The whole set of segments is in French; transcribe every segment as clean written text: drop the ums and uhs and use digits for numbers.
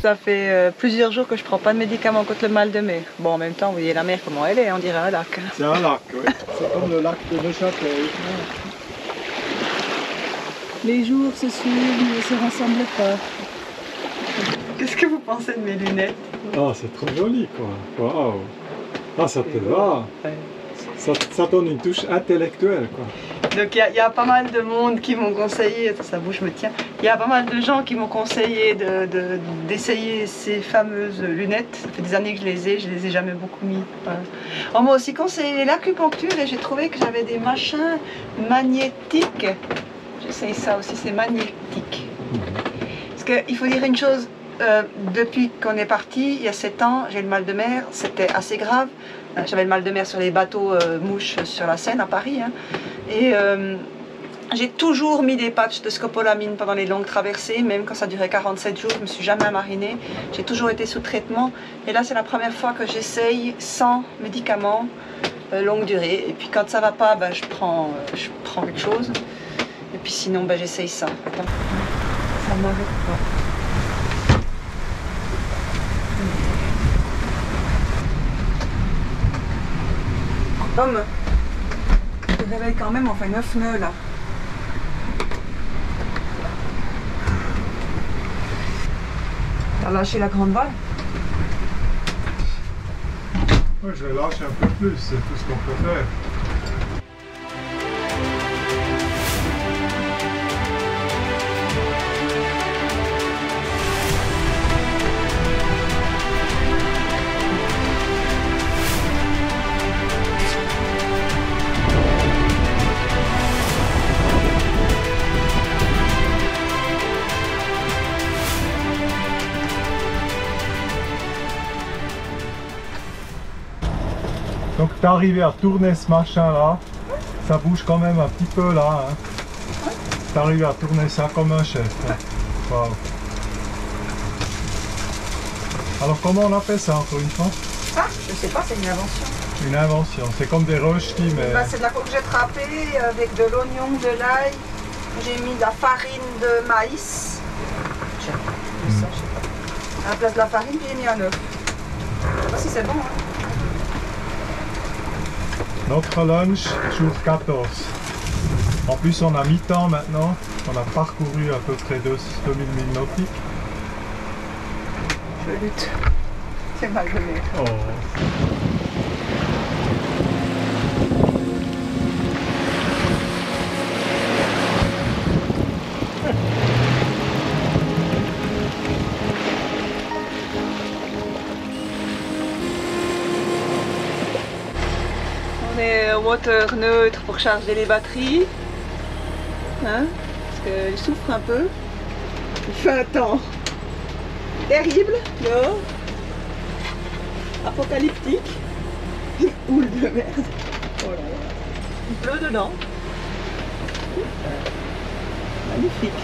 Ça fait plusieurs jours que je prends pas de médicaments contre le mal de mer. Bon, en même temps, vous voyez la mer comment elle est, on dirait un lac. C'est un lac, oui. C'est comme le lac de Neuchâtel. Les jours se suivent mais ne se ressemblent pas. Qu'est-ce que vous pensez de mes lunettes? Ah, c'est trop joli, quoi. Waouh. Ah, ça te va. Ouais. Ça donne une touche intellectuelle, quoi. Donc il y a pas mal de monde qui m'ont conseillé, sa bouche me tient, il y a pas mal de gens qui m'ont conseillé d'essayer ces fameuses lunettes. Ça fait des années que je les ai jamais beaucoup mis. Voilà. On m'a aussi conseillé l'acupuncture et j'ai trouvé que j'avais des machins magnétiques. J'essaye ça aussi, c'est magnétique. Parce qu'il faut dire une chose, depuis qu'on est parti, il y a 7 ans, j'ai le mal de mer, c'était assez grave. J'avais le mal de mer sur les bateaux mouches sur la Seine à Paris. Hein. Et j'ai toujours mis des patchs de scopolamine pendant les longues traversées, même quand ça durait 47 jours, je ne me suis jamais marinée. J'ai toujours été sous traitement. Et là, c'est la première fois que j'essaye sans médicaments longue durée. Et puis quand ça ne va pas, ben, je prends quelque chose. Et puis sinon, ben, j'essaye ça. Attends. Ça ne m'arrête pas. Tom, je te réveille quand même, on fait 9 nœuds là. T'as lâché la grande balle? Oui, je vais lâcher un peu plus, c'est tout ce qu'on peut faire. Donc tu es arrivé à tourner ce machin là, ça bouge quand même un petit peu là. Hein. Tu es arrivé à tourner ça comme un chef. Hein. Wow. Alors comment on a fait ça encore une fois? Ça, je sais pas, c'est une invention. Une invention, c'est comme des rochetis mais... Bah, c'est de la courgette râpée avec de l'oignon, de l'ail. J'ai mis de la farine de maïs. Ça, je sais pas. À la place de la farine, j'ai mis un œuf. Je sais pas si c'est bon. Hein. Notre lunch, jour 14. En plus on a mi-temps maintenant, on a parcouru à peu près 2000 milles nautiques. Je lutte. C'est mal de mer. Oh. On est au moteur neutre pour charger les batteries. Hein, parce qu'il souffre un peu. Il fait un temps terrible dehors. Apocalyptique. Une houle de merde. Oh là là. Il pleut dedans. Magnifique.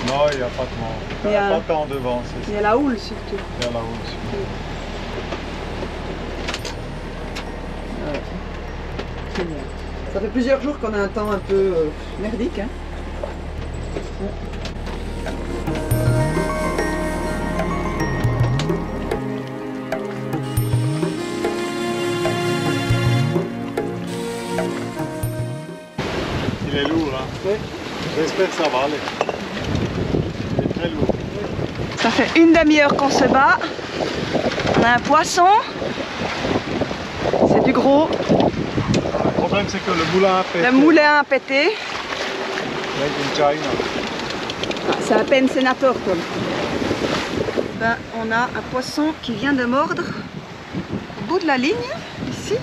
Non, il n'y a pas de vent. Il n'y a pas de temps devant, c'est ça. Il y a la houle surtout. Il y a la houle surtout. Génial. Ça fait plusieurs jours qu'on a un temps un peu merdique. Hein. Il est lourd, hein? Oui. J'espère que ça va aller. Il est très lourd. Ça fait une demi-heure qu'on se bat. On a un poisson. C'est du gros. Le problème c'est que le moulin a pété. Le moulin a pété. Made in China. Ah, c'est à peine sénateur, Tom. Ben, on a un poisson qui vient de mordre au bout de la ligne, ici,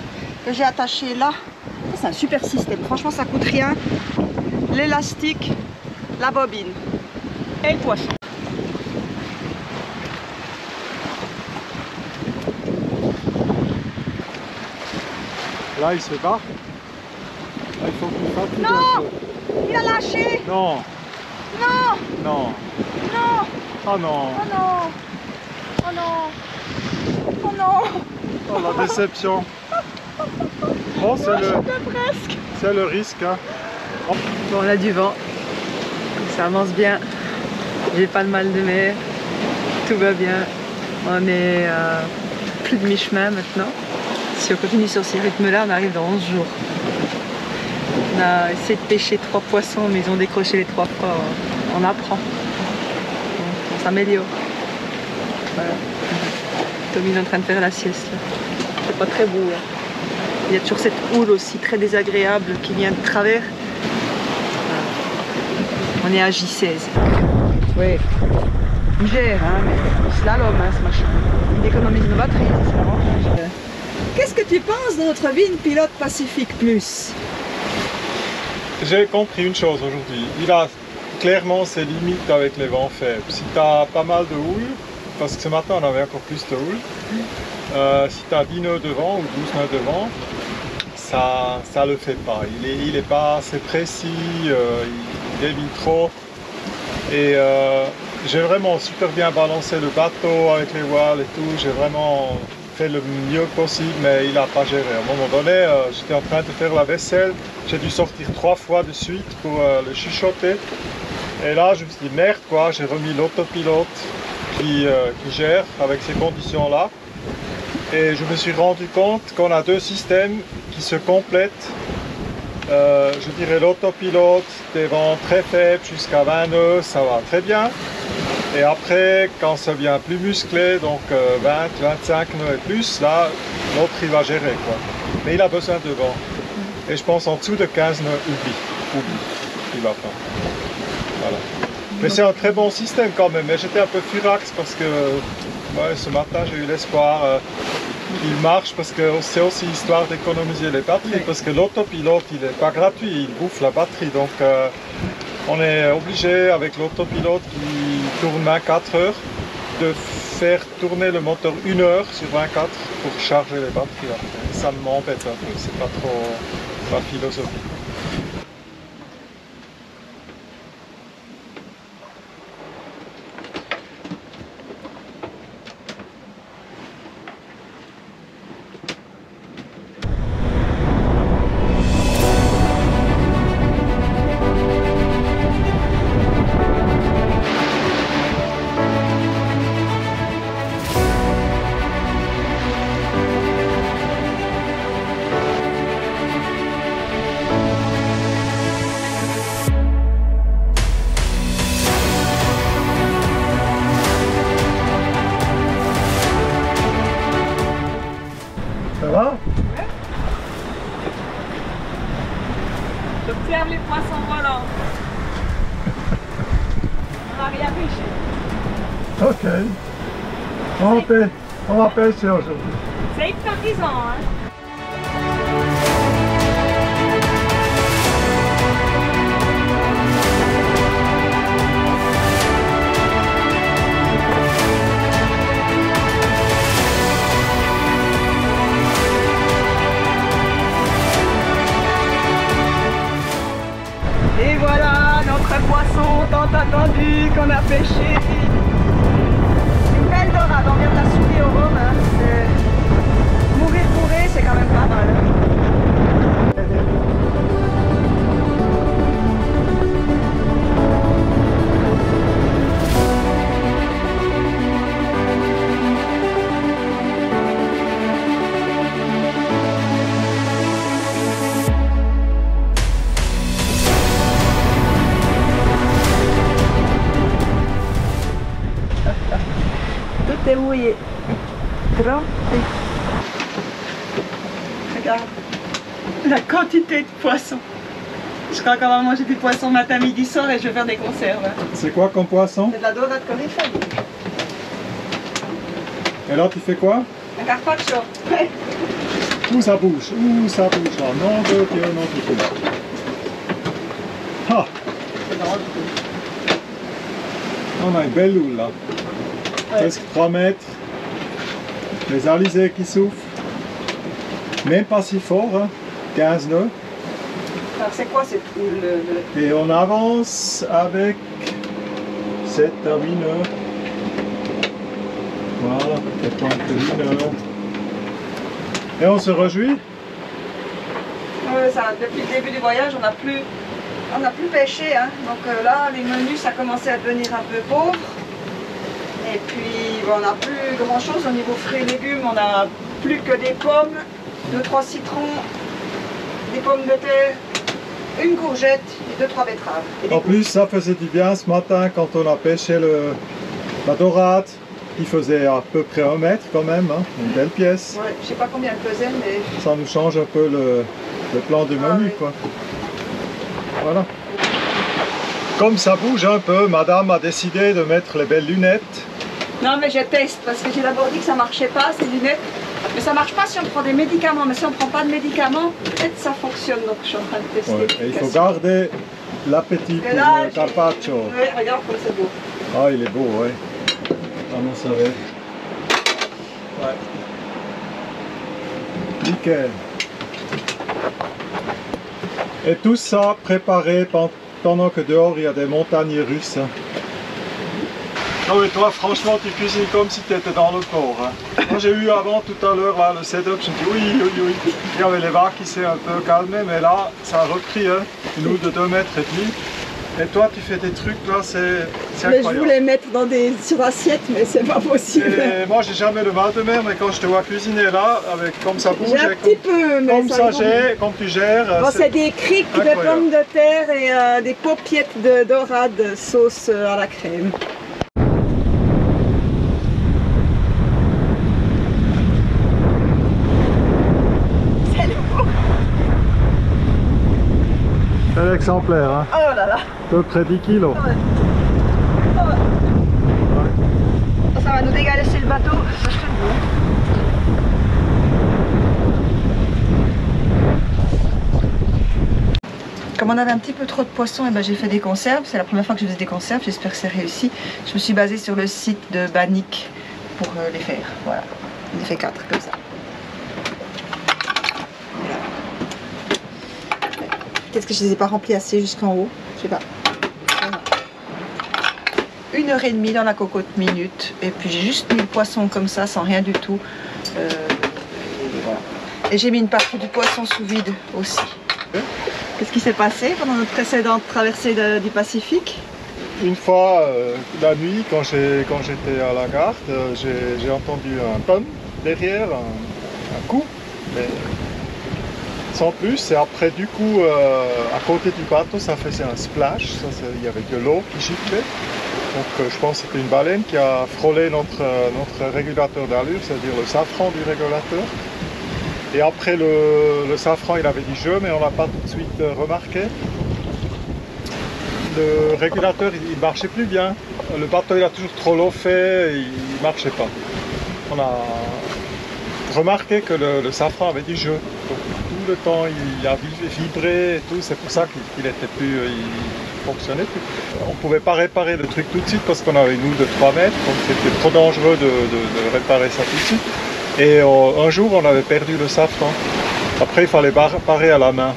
que j'ai attaché là. C'est un super système, franchement ça coûte rien. L'élastique, la bobine et le poisson. Là il se bat. Là il faut que tu fasses tout Non, un peu. il a lâché. Non. Non, Non. non, Oh non. oh non, oh non, oh non. Oh la déception. Bon Presque. c'est le risque. Hein. Bon, on a du vent, ça avance bien, j'ai pas de mal de mer. Tout va bien. On est à plus de mi-chemin maintenant. Si on continue sur ces rythmes-là, on arrive dans 11 jours. On a essayé de pêcher 3 poissons, mais ils ont décroché les 3 fois. On apprend. On s'améliore. Voilà. Tommy est en train de faire la sieste. C'est pas très beau. Hein. Il y a toujours cette houle aussi très désagréable qui vient de travers. Voilà. On est à J16. Oui. Il gère, hein, mais slalom, hein, ce machin. Il économise nos batteries, c'est l'avantage. Qu'est-ce que tu penses de notre vie de pilote Pacifique Plus? J'ai compris une chose aujourd'hui. Il a clairement ses limites avec les vents faibles. Si tu as pas mal de houle, parce que ce matin on avait encore plus de houle, si tu as 10 nœuds de vent ou 12 nœuds de vent, ça le fait pas. Il est pas assez précis, il dévie trop. Et j'ai vraiment super bien balancé le bateau avec les voiles et tout. J'ai vraiment fait le mieux possible, mais il n'a pas géré. À un moment donné, j'étais en train de faire la vaisselle. J'ai dû sortir 3 fois de suite pour le chuchoter. Et là, je me suis dit merde quoi, j'ai remis l'autopilote qui gère avec ces conditions-là. Et je me suis rendu compte qu'on a 2 systèmes qui se complètent. Je dirais l'autopilote, des vents très faibles jusqu'à 20 nœuds, ça va très bien. Et après, quand ça devient plus musclé, donc 20, 25 nœuds et plus, là, l'autre il va gérer quoi. Mais il a besoin de vent. Et je pense en dessous de 15 nœuds, oublie, il va pas. Voilà. Mais c'est un très bon système quand même. Mais j'étais un peu furax parce que ouais, ce matin j'ai eu l'espoir. Il marche parce que c'est aussi histoire d'économiser les batteries, parce que l'autopilote il n'est pas gratuit, il bouffe la batterie. Donc on est obligé avec l'autopilote qui tourne 24 heures de faire tourner le moteur 1 heure sur 24 pour charger les batteries après. Ça m'embête un peu, c'est pas trop ma philosophie. Ça va? J'observe les poissons volants. On n'a rien pêché. Ok. On va pêcher aujourd'hui. C'est hypnotisant, hein? Et voilà notre poisson tant attendu qu'on a pêché. Une belle dorade, on vient de la souiller au rhum. Hein. Mourir bourré, c'est quand même pas mal. Tout est mouillé. Trempé. Regarde la quantité de poissons. Je crois qu'on va manger du poisson matin, midi, soir et je vais faire des conserves. Hein. C'est quoi comme poisson? C'est de la dorade coryphène. Et là tu fais quoi? Un carpaccio. Ouais. Où ça bouge? Où ça bouge? Oh, non de Dieu, non du tout. Ah, on a une belle houle là. Ouais. Presque 3 mètres. Les alizés qui soufflent. Même pas si fort, hein. 15 nœuds. Alors c'est quoi cette houle? Et on avance avec 7 à 8 nœuds. Voilà, peut-être un peu 8 nœuds. Et on se réjouit. Ça, depuis le début du voyage, on n'a plus pêché. Hein. Donc là, les menus, ça commençait à devenir un peu pauvre. Et puis bon, on n'a plus grand chose au niveau fruits et légumes, on n'a plus que des pommes, 2-3 citrons, des pommes de terre, une courgette et 2-3 betteraves. Et En plus, ça faisait du bien ce matin quand on a pêché la dorade. Il faisait à peu près 1 mètre quand même, hein, une belle pièce. Ouais, je sais pas combien elle pesait, mais... Ça nous change un peu le plan du menu, oui. quoi. Voilà. Comme ça bouge un peu, madame a décidé de mettre les belles lunettes. Non, mais je teste, parce que j'ai d'abord dit que ça marchait pas, ces lunettes. Mais ça marche pas si on prend des médicaments, mais si on prend pas de médicaments, peut-être ça fonctionne, donc je suis en train de tester. Ouais, et il faut garder l'appétit pour là, le carpaccio. Oui, regarde comme c'est beau. Ah, il est beau, ouais. Ah non, ça va. Ouais. Nickel. Et tout ça préparé pendant que dehors il y a des montagnes russes. Hein. Non mais toi franchement tu cuisines comme si tu étais dans le corps. Hein. Moi j'ai eu avant tout à l'heure le setup, je me dis oui. Il y avait les vagues qui s'est un peu calmé, mais là ça a repris une eau de 2,5 mètres. Et toi tu fais des trucs là, c'est incroyable. Je voulais mettre sur assiette, mais c'est pas possible. Et moi j'ai jamais le mal de mer, mais quand je te vois cuisiner là, avec comme ça bouge, J'ai un petit peu, mais comme ça gère, comme tu gères. Bon, c'est des criques de pommes de terre et des paupiettes de dorade sauce à la crème. Bel exemplaire, hein. Oh là là. À peu près 10 kilos. Ouais. Ça va nous dégager le bateau, ça je te le dis. Comme on avait un petit peu trop de poissons, et ben j'ai fait des conserves. C'est la première fois que je faisais des conserves, j'espère que c'est réussi. Je me suis basée sur le site de Bannick pour les faire. Voilà, j'en ai fait 4 comme ça. Peut-être que je ne les ai pas remplis assez jusqu'en haut, je sais pas. Voilà. 1h30 dans la cocotte minute, et puis j'ai juste mis le poisson comme ça, sans rien du tout. Et voilà. Et j'ai mis une partie du poisson sous vide aussi. Qu'est-ce qui s'est passé pendant notre précédente traversée du Pacifique? Une fois, la nuit, quand j'étais à la garde, j'ai entendu un pum derrière, un coup. Mais sans plus, et après du coup, à côté du bateau, ça faisait un splash, il y avait de l'eau qui giclait. Donc je pense que c'était une baleine qui a frôlé notre régulateur d'allure, c'est-à-dire le safran du régulateur. Et après le safran, il avait du jeu, mais on n'a pas tout de suite remarqué. Le régulateur, il ne marchait plus bien. Le bateau, il a toujours trop l'eau fait, il ne marchait pas. On a remarqué que le safran avait du jeu. Donc, tout le temps, il a vibré et tout. C'est pour ça qu'il était plus, il fonctionnait plus. On ne pouvait pas réparer le truc tout de suite parce qu'on avait une houle de 3 mètres. Donc c'était trop dangereux de réparer ça tout de suite. Et un jour, on avait perdu le safran. Après, il fallait parer à la main.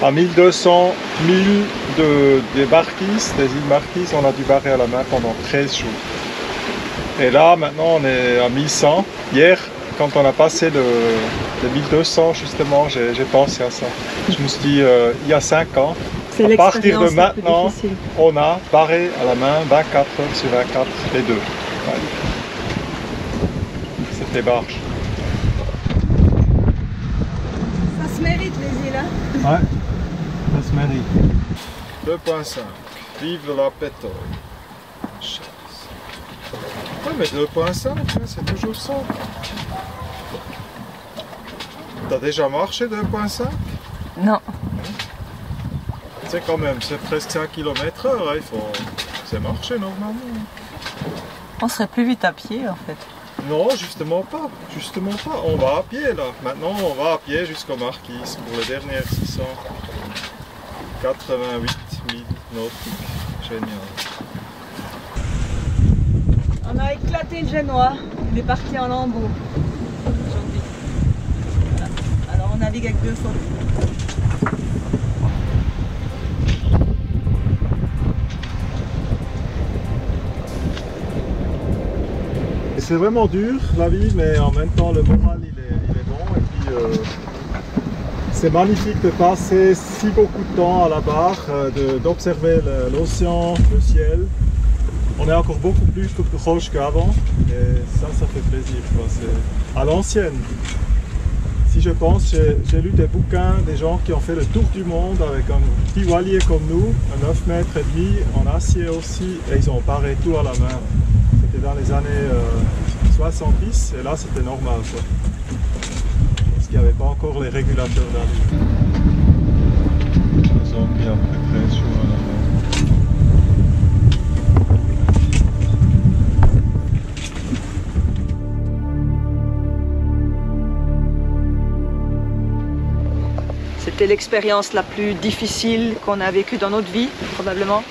À 1200 milles des Marquises, des îles Marquises, on a dû barrer à la main pendant 13 jours. Et là, maintenant, on est à 1100. Hier, quand on a passé le 1200, justement, j'ai pensé à ça. Je me suis dit, il y a 5 ans, à partir de maintenant, on a barré à la main 24 heures sur 24, les deux. Ouais. C'était barge. Ça se mérite les îles, hein? Ouais, ça se mérite. 2.5, vive la pétoille. Ouais, mais 2.5, c'est toujours ça. T'as déjà marché 2.5? Non. C'est quand même, c'est presque 5 km/h, hein, il faut... C'est marcher normalement. On serait plus vite à pied en fait. Non, justement pas, on va à pied là. Maintenant on va à pied jusqu'aux Marquises pour les dernières 688 000 nautiques. Génial. On a éclaté le Génois, il est parti en lambeaux aujourd'hui. Voilà. Alors on navigue avec 200. C'est vraiment dur la vie, mais en même temps le moral il est bon. Et puis c'est magnifique de passer si beaucoup de temps à la barre, d'observer l'océan, le ciel. on est encore beaucoup plus proche qu'avant et ça fait plaisir, quoi. C'est à l'ancienne. Si je pense, j'ai lu des bouquins des gens qui ont fait le tour du monde avec un petit voilier comme nous, un 9 mètres et demi, en acier aussi, et ils ont paré tout à la main. C'était dans les années 70 et là c'était normal, quoi. Parce qu'il n'y avait pas encore les régulateurs d'allure. Nous sommes bien près sur la C'était l'expérience la plus difficile qu'on a vécue dans notre vie, probablement.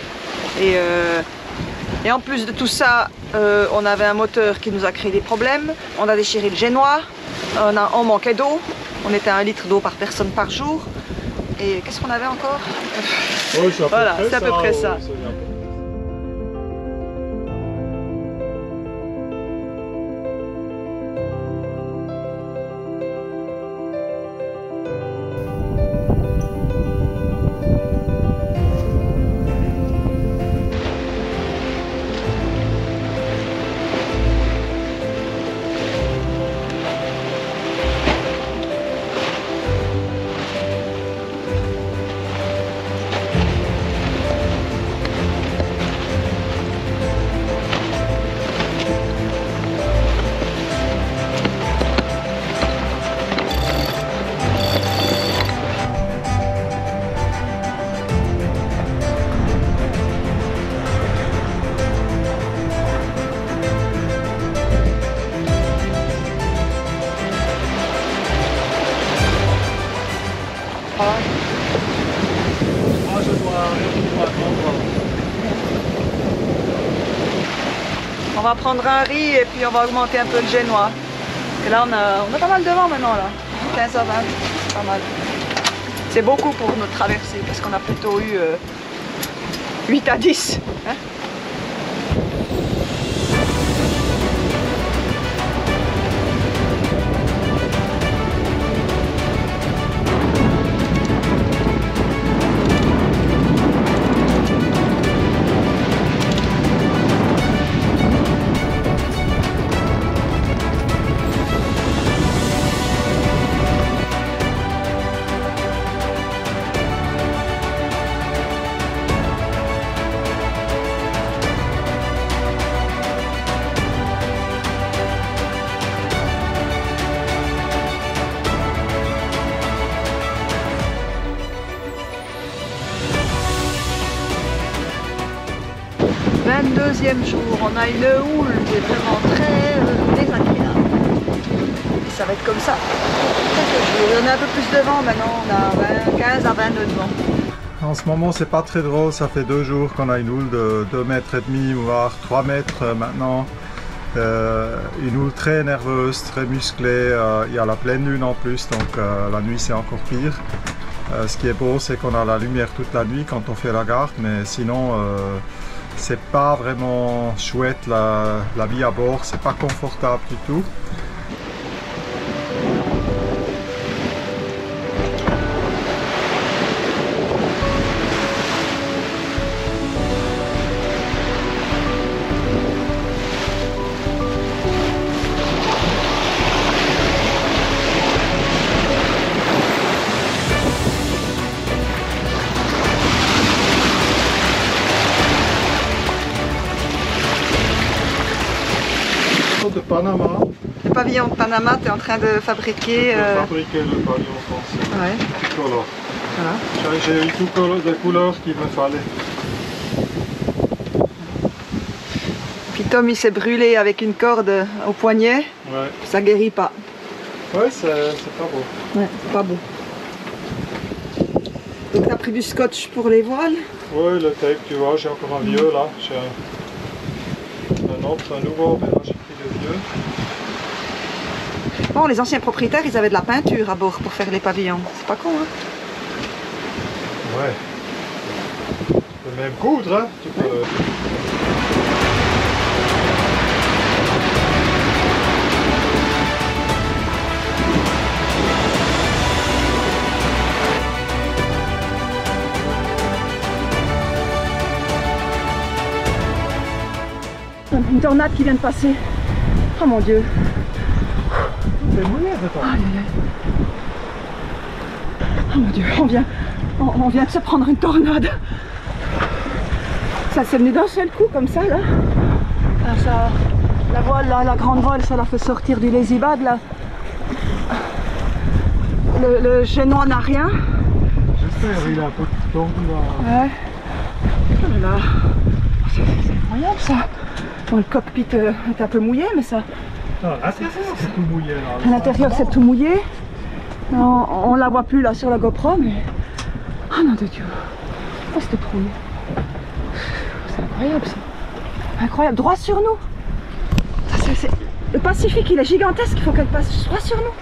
Et en plus de tout ça, on avait un moteur qui nous a créé des problèmes. On a déchiré le génois, on manquait d'eau. On était à 1 litre d'eau par personne par jour. Et qu'est-ce qu'on avait encore? Oui, voilà, c'est à peu près ça. Moi je dois On va prendre un riz et puis on va augmenter un peu le génois. Et là on a pas mal de vent maintenant là. 15 à 20, pas mal. C'est beaucoup pour notre traversée parce qu'on a plutôt eu 8 à 10. Hein. Deuxième jour, on a une houle qui est vraiment très désagréable. Et ça va être comme ça quelques jours. On a un peu plus de vent maintenant, on a 15 à 20 nœuds de vent. En ce moment c'est pas très drôle, ça fait 2 jours qu'on a une houle de 2 mètres et demi, voire 3 mètres maintenant. Une houle très nerveuse, très musclée, il y a la pleine lune en plus, donc la nuit c'est encore pire. Ce qui est beau c'est qu'on a la lumière toute la nuit quand on fait la garde, mais sinon c'est pas vraiment chouette la vie à bord, c'est pas confortable du tout. De Panama. Le pavillon de Panama, tu es en train de fabriquer... fabriquer le pavillon français. Ouais. Tricolore. Voilà. J'ai eu toutes les couleurs qu'il me fallait. Puis Tom il s'est brûlé avec une corde au poignet. Ouais. Ça guérit pas. Ouais, c'est pas beau. Ouais, c'est pas beau. Donc tu as pris du scotch pour les voiles? Ouais, le tape, tu vois, j'ai encore un vieux là. J'ai un autre, un nouveau, mais là j'ai pris le vieux. Bon, les anciens propriétaires, ils avaient de la peinture à bord pour faire les pavillons. C'est pas con, hein? Ouais. Tu peux même coudre, hein? Tu peux... tornade qui vient de passer. Oh mon Dieu. C'est mouillé, c'est toi. Oh mon Dieu, on vient de se prendre une tornade. Ça s'est venu d'un seul coup comme ça là. Ah, ça, la voile là, la grande voile, ça l'a fait sortir du lazy bag là. Le génois n'a rien. J'espère, il a un peu de temps là. Ouais. Oh là là. C'est incroyable ça. Bon, le cockpit est un peu mouillé, mais ça. Ah, à l'intérieur c'est tout mouillé là. À l'intérieur c'est tout mouillé. On la voit plus là sur la GoPro, mais. Oh non de Dieu. Oh, c'était trouille. C'est incroyable ça. Incroyable. Droit sur nous. Le Pacifique il est gigantesque, il faut qu'elle passe droit sur nous.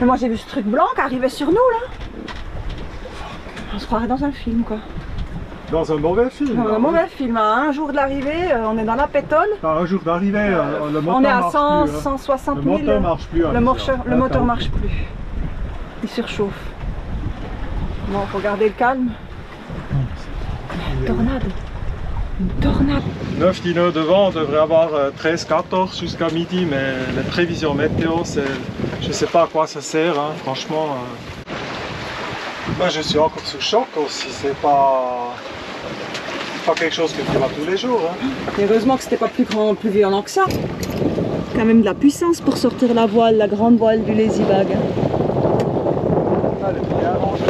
Mais moi j'ai vu ce truc blanc qui arrivait sur nous là. On se croirait dans un film quoi. Dans un mauvais film. Dans un mauvais film, hein. Un jour de l'arrivée, on est dans la pétole. Un jour d'arrivée, le moteur on est à marche 100, plus, 160 000. Le moteur marche plus. Le moteur marche plus. Il surchauffe. Bon, faut garder le calme. Une tornade. Une tornade. 9 dîneurs de vent, on devrait avoir 13-14 jusqu'à midi, mais les prévisions météo, je ne sais pas à quoi ça sert, hein, franchement. Moi je suis encore sous choc aussi, c'est pas quelque chose que tu vois tous les jours. Hein. Et heureusement que c'était pas plus violent que ça. Quand même de la puissance pour sortir la voile, la grande voile du lazy bag. Allez, bien arrangé.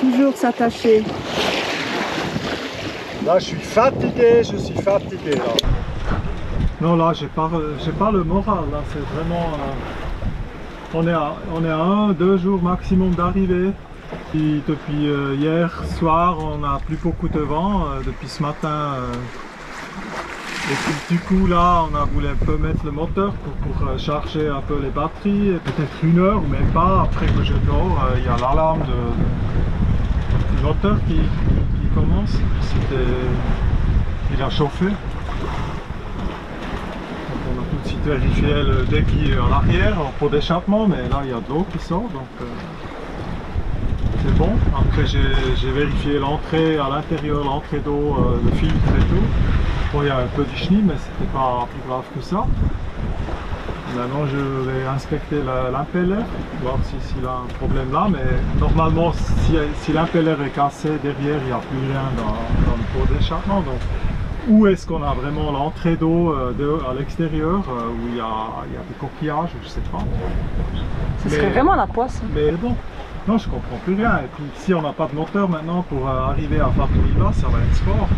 Toujours s'attacher. Là je suis fatigué, là. Non là j'ai pas le moral, là c'est vraiment... on est à 1-2 jours maximum d'arrivée. Depuis hier soir on n'a plus beaucoup de vent, depuis ce matin. Et puis, du coup là on a voulu un peu mettre le moteur pour charger un peu les batteries, peut-être 1 heure ou même pas. Après que je dors, il y a l'alarme du moteur qui commence. Il a chauffé. Donc on a tout de suite vérifié le débit à l'arrière en pot d'échappement, mais là il y a de l'eau qui sort, donc c'est bon. Après j'ai vérifié l'entrée à l'intérieur, l'entrée d'eau, le filtre et tout. Bon, il y a un peu du chenille, mais c'était pas plus grave que ça. Maintenant je vais inspecter l'impeller, voir s'il a un problème là, mais normalement si l'impeller est cassé derrière, il n'y a plus rien dans le pot d'échappement. Donc où est-ce qu'on a vraiment l'entrée d'eau à l'extérieur, où il y a des coquillages, je sais pas. Ce serait vraiment la poisse. Mais bon, non je comprends plus rien. Et puis si on n'a pas de moteur maintenant pour arriver à voir où il va, ça va être sport.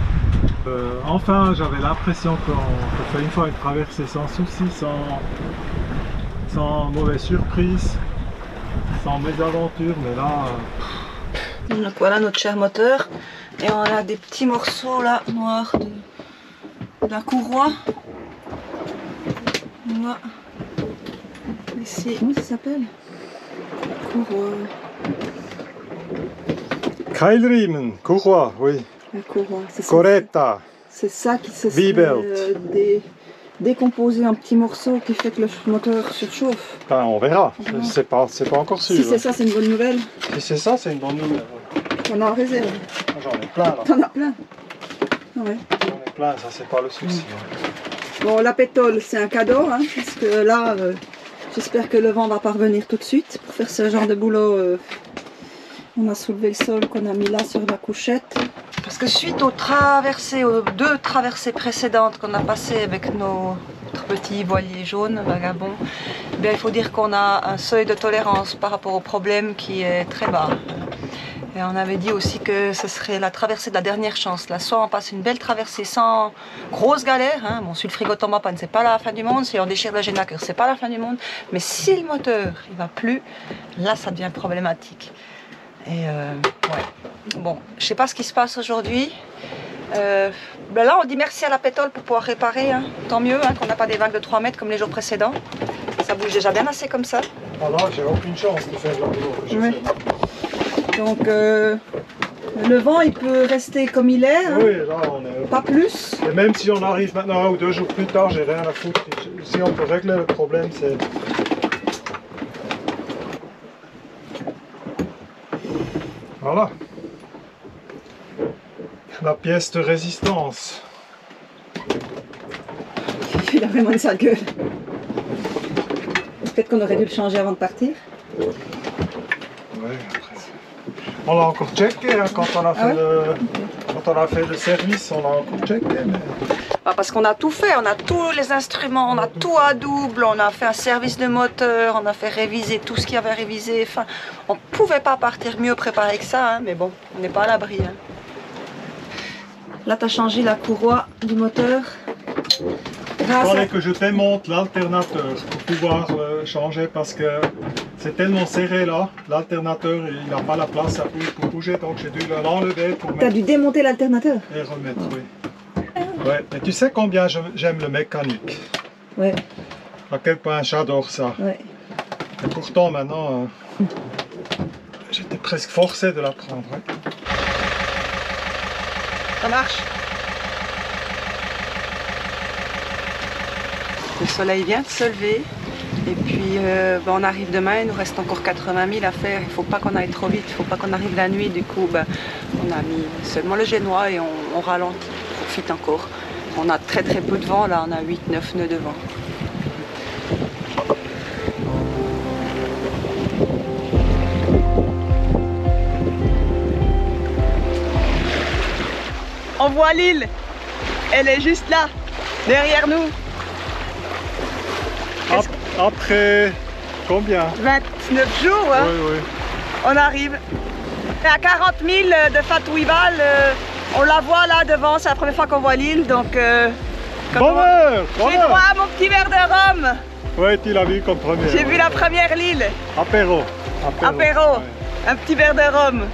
Enfin, j'avais l'impression qu'on fait une fois une traversée sans souci, sans mauvaise surprise, sans mésaventure, mais là... Donc voilà notre cher moteur, et on a des petits morceaux là, noirs de la courroie. Voilà. Ici, comment ça s'appelle? Courroie. Keilriemen, courroie, oui. La courroie, c'est ça. Coretta. C'est ça qui se serait décomposé en petits morceaux qui fait que le moteur surchauffe. Ben, on verra, c'est pas encore sûr. Si c'est ça, c'est une bonne nouvelle. Si c'est ça, c'est une bonne nouvelle. On est en réserve. J'en ai plein là. T'en as plein? Ouais. J'en ai plein, ça c'est pas le souci. Bon, la pétole, c'est un cadeau, hein, parce que là, j'espère que le vent va parvenir tout de suite pour faire ce genre de boulot. On a soulevé le sol qu'on a mis là sur la couchette. Parce que suite aux deux traversées précédentes qu'on a passées avec notre petit voilier jaune, vagabond, bien, il faut dire qu'on a un seuil de tolérance par rapport au problème qui est très bas. Et on avait dit aussi que ce serait la traversée de la dernière chance. Là, soit on passe une belle traversée sans grosse galère. Hein. Bon, si le frigo tombe en panne, c'est pas la fin du monde. Si on déchire le générateur, c'est pas la fin du monde. Mais si le moteur il va plus, là, ça devient problématique. Et ouais. Bon, je sais pas ce qui se passe aujourd'hui. Ben là, on dit merci à la pétole pour pouvoir réparer. Hein. Tant mieux hein, qu'on n'a pas des vagues de 3 mètres comme les jours précédents. Ça bouge déjà bien assez comme ça. Ah là, j'ai aucune chance de faire la boulot. Donc le vent il peut rester comme il est, hein. Oui, là on est... Pas plus. Et même si on arrive maintenant 1 ou 2 jours plus tard, j'ai rien à foutre. Si on peut régler le problème, c'est... Voilà. la pièce de résistance. Il a vraiment une sale gueule. Peut-être qu'on aurait dû le changer avant de partir. Ouais, après. On l'a encore checké hein, quand on a fait quand on a fait le service, on l'a encore checké. Mais... Ah, parce qu'on a tout fait, on a tous les instruments, on a tout à double, on a fait un service de moteur, on a fait réviser tout ce qu'il y avait à réviser. Enfin, on ne pouvait pas partir mieux préparé que ça, hein, mais bon, on n'est pas à l'abri. Hein. Là, tu as changé la courroie du moteur. Il fallait que je démonte l'alternateur pour pouvoir changer parce que c'est tellement serré là, l'alternateur il n'a pas la place pour bouger, donc j'ai dû l'enlever pour mettre. Tu as dû démonter l'alternateur? Et remettre, oui. Ouais, et tu sais combien j'aime le mécanique? Ouais. À quel point j'adore ça. Ouais. Et pourtant maintenant, j'étais presque forcé de l'apprendre. Ouais. Ça marche. Le soleil vient de se lever et puis on arrive demain, il nous reste encore 80 000 à faire. Il ne faut pas qu'on aille trop vite, il ne faut pas qu'on arrive la nuit. Du coup, on a mis seulement le génois et on ralentit, on profite encore. On a très peu de vent, là on a 8-9 nœuds de vent. On voit l'île, elle est juste là, derrière nous. Après combien? 29 jours, hein. Oui, oui. On arrive. On est à 40 000 de Fatouival, on la voit là devant, c'est la première fois qu'on voit l'île, donc... Bonheur! J'ai droit à mon petit verre de rhum. Oui, tu l'as vu comme première. J'ai vu la première l'île. Apéro. Apéro. Ouais. Un petit verre de rhum.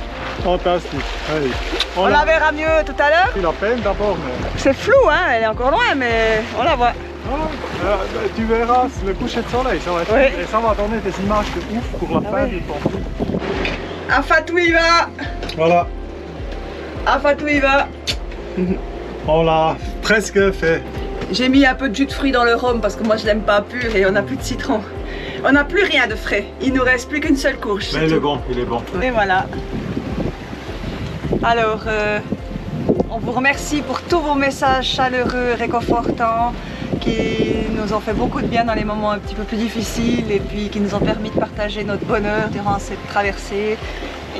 Fantastique. Allez. On la verra mieux tout à l'heure. Tu la peine d'abord, mais... C'est flou, hein, elle est encore loin, mais on la voit. Tu verras le coucher de soleil, ça va être... Oui. Et ça va donner des images de ouf pour la fin du conflit. À Fatouiva. Voilà, À Fatouiva. on l'a presque fait. J'ai mis un peu de jus de fruits dans le rhum parce que moi je l'aime pas pur et on n'a plus de citron. On n'a plus rien de frais. Il nous reste plus qu'une seule courge. Mais il est bon, il est bon. Et voilà. Alors, on vous remercie pour tous vos messages chaleureux, réconfortants, qui nous ont fait beaucoup de bien dans les moments un petit peu plus difficiles et puis qui nous ont permis de partager notre bonheur durant cette traversée.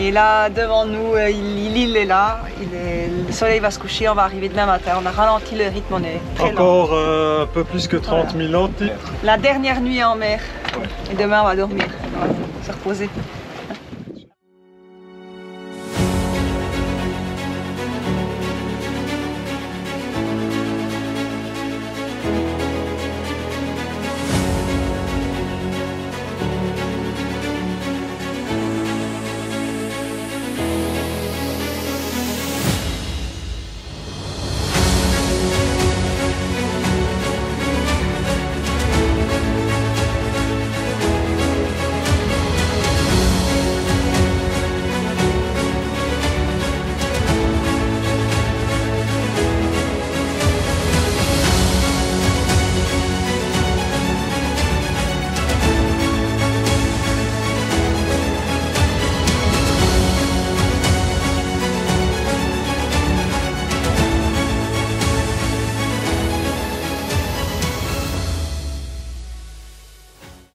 Et là, devant nous, l'île est là, le soleil va se coucher, on va arriver demain matin. On a ralenti le rythme, on est très lent. Encore un peu plus que 30 000 nautiques. La dernière nuit en mer. Ouais. Et demain, on va dormir, on va se reposer.